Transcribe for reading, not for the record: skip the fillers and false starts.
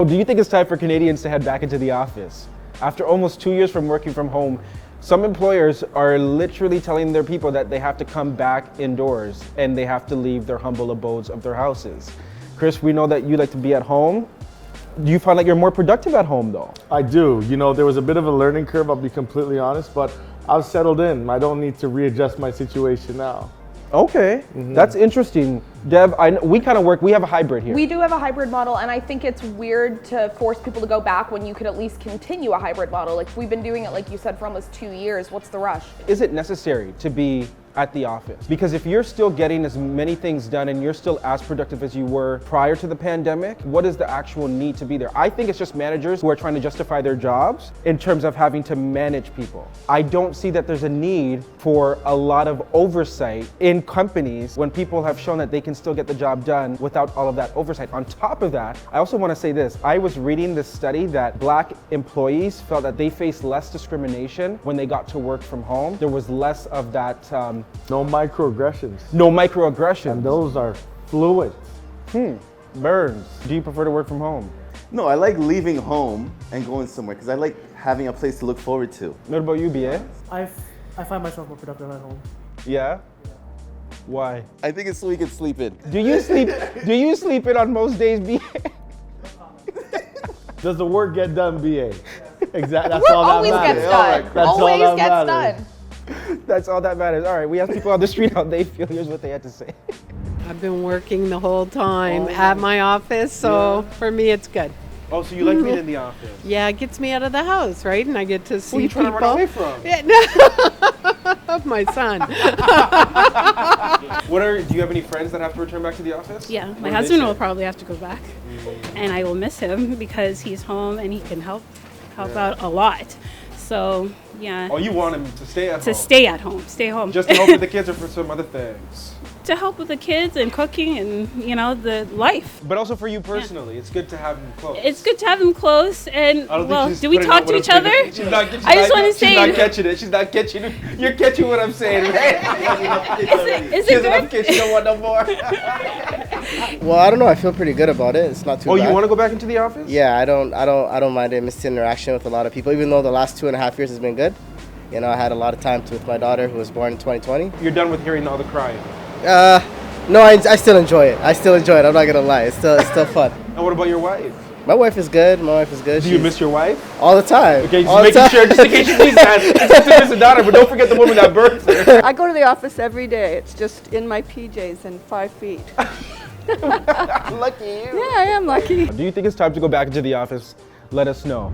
Do you think it's time for Canadians to head back into the office? After almost 2 years from working from home, some employers are literally telling their people that they have to come back indoors and they have to leave their humble abodes of their houses. Chris, we know that you like to be at home. Do you find like you're more productive at home though? I do. You know, there was a bit of a learning curve, I'll be completely honest, but I've settled in. I don't need to readjust my situation now. Okay, that's interesting. Deb, we kind of work, we have a hybrid here. We do have a hybrid model, and I think it's weird to force people to go back when you could at least continue a hybrid model. Like, we've been doing it, like you said, for almost 2 years. What's the rush? Is it necessary to be at the office? Because if you're still getting as many things done and you're still as productive as you were prior to the pandemic, what is the actual need to be there? I think it's just managers who are trying to justify their jobs in terms of having to manage people. I don't see that there's a need for a lot of oversight in companies when people have shown that they can still get the job done without all of that oversight. On top of that, I also want to say this. I was reading this study that Black employees felt that they faced less discrimination when they got to work from home. There was less of that No microaggressions. no microaggressions. And those are fluent. Burns, do you prefer to work from home? No, I like leaving home and going somewhere because I like having a place to look forward to. What about you, BA? I find myself more productive at home. Yeah? Why? I think it's so we can sleep in. Do you sleep in on most days, BA? Does the work get done, BA? Exactly. That's Work all that always matters. gets done. That's all Always that gets matters. done. That's all that matters. All right, we asked people on the street how they feel. Here's what they had to say. I've been working the whole time at my office, so for me it's good. Oh, so you like being in the office? Yeah, it gets me out of the house, right? And I get to see Who are you trying people. to run away from? Yeah, no. Of my son. Do you have any friends that have to return back to the office? Yeah, What my do they husband say? will probably have to go back, and I will miss him because he's home and he can help out a lot. So yeah, Oh, you want him to stay at to home? stay home, Just to help with the kids or for some other things? to help with the kids and cooking and the life. But also for you personally, it's good to have him close. It's good to have him close. And I don't think well, she's do we putting talk out to what each I'm other? saying. She's not say- catching it. She's not catching it. You're catching what I'm saying, right? Is Kids it enough good? kids, you don't want no more. Well, I don't know. I feel pretty good about it. It's not too Oh, bad. you want to go back into the office? Yeah, I don't mind it. Missed interaction with a lot of people, even though the last 2.5 years has been good. You know, I had a lot of time with my daughter, who was born in 2020. You're done with hearing all the crying. No, I still enjoy it. I'm not gonna lie. It's still fun. And what about your wife? My wife is good. Do you miss your wife? all the time? Okay, all just the making time. sure, just in case she needs that. It's just to miss a daughter, but don't forget the woman that birthed her. I go to the office every day. It's just in my PJs and 5 feet. Lucky you. Yeah, I am lucky. Do you think it's time to go back into the office? Let us know.